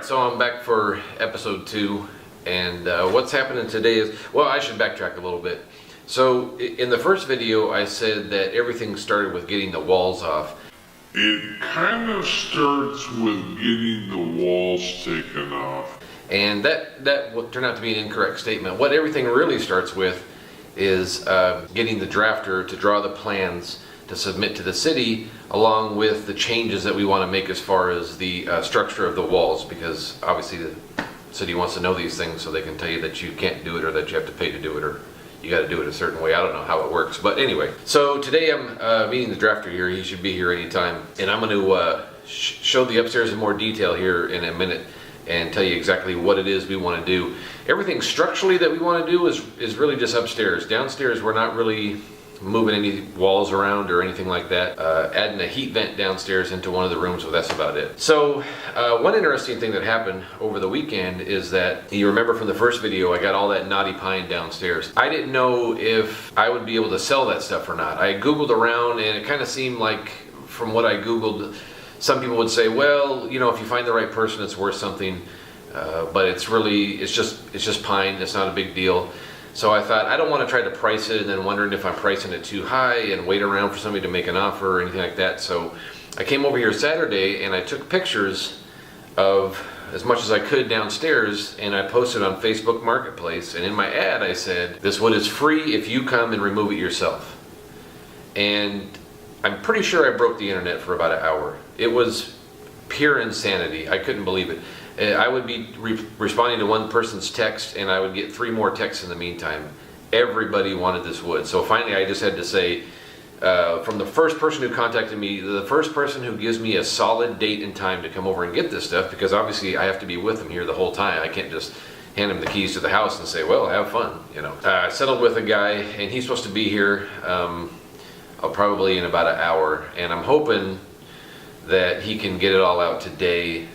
Alright, so I'm back for episode 2, and what's happening today is, well, I should backtrack a little bit. So in the first video I said that everything started with getting the walls off. It kind of starts with getting the walls taken off. And that turned out to be an incorrect statement. What everything really starts with is getting the drafter to draw the plans to submit to the city, along with the changes that we want to make as far as the structure of the walls, because obviously the city wants to know these things so they can tell you that you can't do it, or that you have to pay to do it, or you got to do it a certain way. I don't know how it works, but anyway. So today I'm meeting the drafter here. He should be here anytime, and I'm going to show the upstairs in more detail here in a minute and tell you exactly what it is we want to do. Everything structurally that we want to do is really just upstairs. Downstairs we're not really moving any walls around or anything like that. Adding a heat vent downstairs into one of the rooms, but that's about it. So one interesting thing that happened over the weekend is that, you remember from the first video, I got all that knotty pine downstairs. I didn't know if I would be able to sell that stuff or not. I googled around, and it kind of seemed like, from what I googled, some people would say, well, you know, if you find the right person, it's worth something, but it's just pine. It's not a big deal. So I thought, I don't want to try to price it and then wondering if I'm pricing it too high and wait around for somebody to make an offer or anything like that. So I came over here Saturday and I took pictures of as much as I could downstairs, and I posted on Facebook Marketplace, and in my ad I said, this wood is free if you come and remove it yourself. And I'm pretty sure I broke the internet for about an hour. It was pure insanity. I couldn't believe it. I would be responding to one person's text, and I would get 3 more texts in the meantime. Everybody wanted this wood. So finally I just had to say, from the first person who contacted me, the first person who gives me a solid date and time to come over and get this stuff, because obviously I have to be with them here the whole time. I can't just hand him the keys to the house and say, well, have fun, you know. I settled with a guy, and he's supposed to be here probably in about an hour, and I'm hoping that he can get it all out today.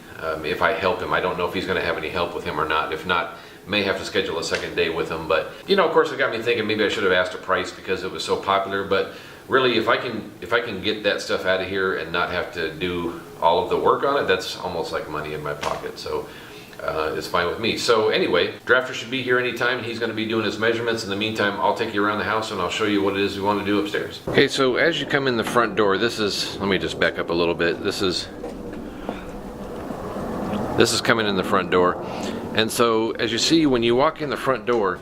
If I help him. I don't know if he's going to have any help with him or not. If not, may have to schedule a second day with him. But you know, of course, it got me thinking maybe I should have asked a price because it was so popular. But really, if I can get that stuff out of here and not have to do all of the work on it, that's almost like money in my pocket. So it's fine with me. So anyway, drafter should be here anytime. He's going to be doing his measurements. In the meantime, I'll take you around the house and I'll show you what it is we want to do upstairs. Okay, so as you come in the front door, this is, let me just back up a little bit. This is coming in the front door. And so as you see, when you walk in the front door,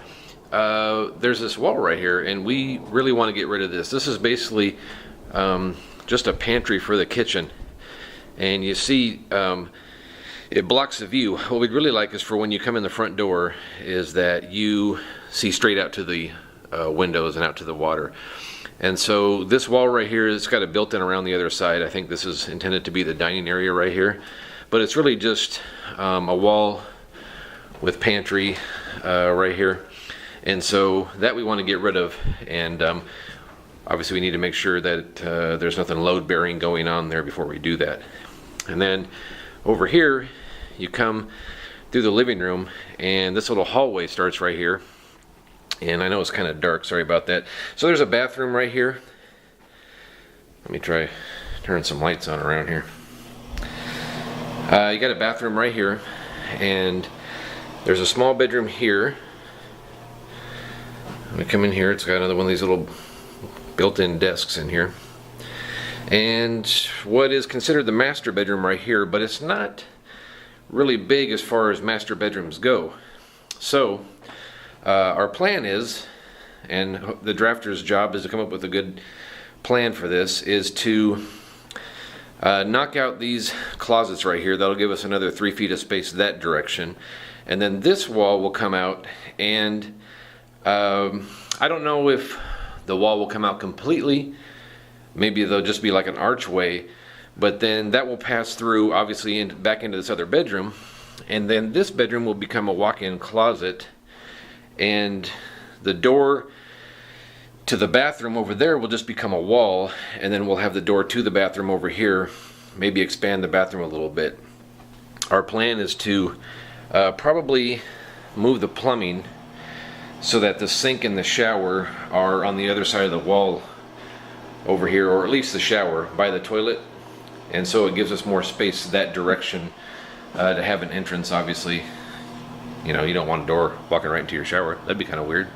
there's this wall right here, and we really want to get rid of this. This is basically just a pantry for the kitchen, and you see it blocks the view. What we'd really like is for when you come in the front door is that you see straight out to the windows and out to the water. And so this wall right here, it's got a built-in around the other side. I think this is intended to be the dining area right here, but it's really just a wall with pantry right here. And so that we want to get rid of, and obviously we need to make sure that there's nothing load-bearing going on there before we do that. And then over here you come through the living room, and this little hallway starts right here. And I know it's kind of dark, sorry about that. So there's a bathroom right here. Let me try turn some lights on around here. You got a bathroom right here, and there's a small bedroom here. I'm gonna come in here. It's got another one of these little built-in desks in here, and what is considered the master bedroom right here, but it's not really big as far as master bedrooms go. So our plan is, and the drafter's job is to come up with a good plan for this, is to knock out these closets right here. That'll give us another 3 feet of space that direction, and then this wall will come out, and I don't know if the wall will come out completely. Maybe there'll just be like an archway, but then that will pass through, obviously, back into this other bedroom, and then this bedroom will become a walk-in closet, and the door to the bathroom over there will just become a wall, and then we'll have the door to the bathroom over here, maybe expand the bathroom a little bit. Our plan is to probably move the plumbing so that the sink and the shower are on the other side of the wall over here, or at least the shower by the toilet, and so it gives us more space that direction to have an entrance, obviously. You know, you don't want a door walking right into your shower. That'd be kind of weird.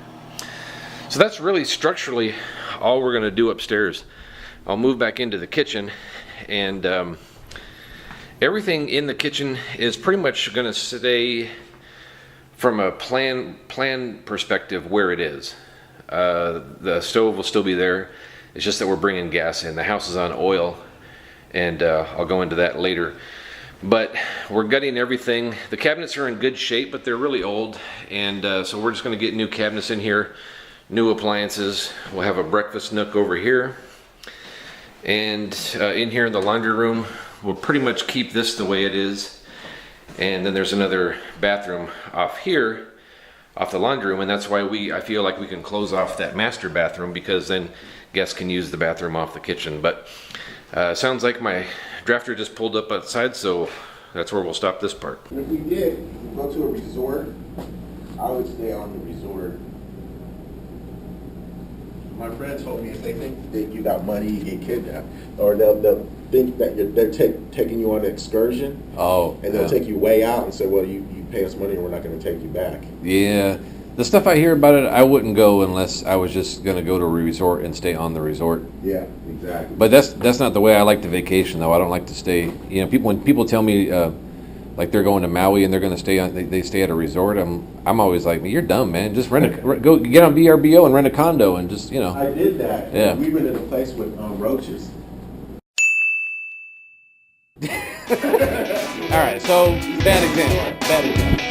So that's really structurally all we're gonna do upstairs. I'll move back into the kitchen, and everything in the kitchen is pretty much gonna stay from a plan perspective where it is. The stove will still be there. It's just that we're bringing gas in. The house is on oil, and I'll go into that later. But we're gutting everything. The cabinets are in good shape, but they're really old, and so we're just gonna get new cabinets in here, new appliances. We'll have a breakfast nook over here. And in here in the laundry room, we'll pretty much keep this the way it is. And then there's another bathroom off here, off the laundry room, and that's why I feel like we can close off that master bathroom, because then guests can use the bathroom off the kitchen. But sounds like my drafter just pulled up outside, so that's where we'll stop this part. If we did go to a resort, I would stay on the resort. My friend told me if they think that you got money, you get kidnapped, or they'll think that they're taking you on an excursion. Oh, and they'll take you way out and say, well, you pay us money and we're not going to take you back. Yeah, the stuff I hear about it, I wouldn't go unless I was just gonna go to a resort and stay on the resort. Yeah, exactly. But that's not the way I like to vacation, though. I don't like to stay. You know, when people tell me like they're going to Maui and they're gonna stay on, they stay at a resort. I'm always like, you're dumb, man. Just go get on VRBO and rent a condo and just, you know. I did that. Yeah. We rented a place with roaches. All right, so bad example.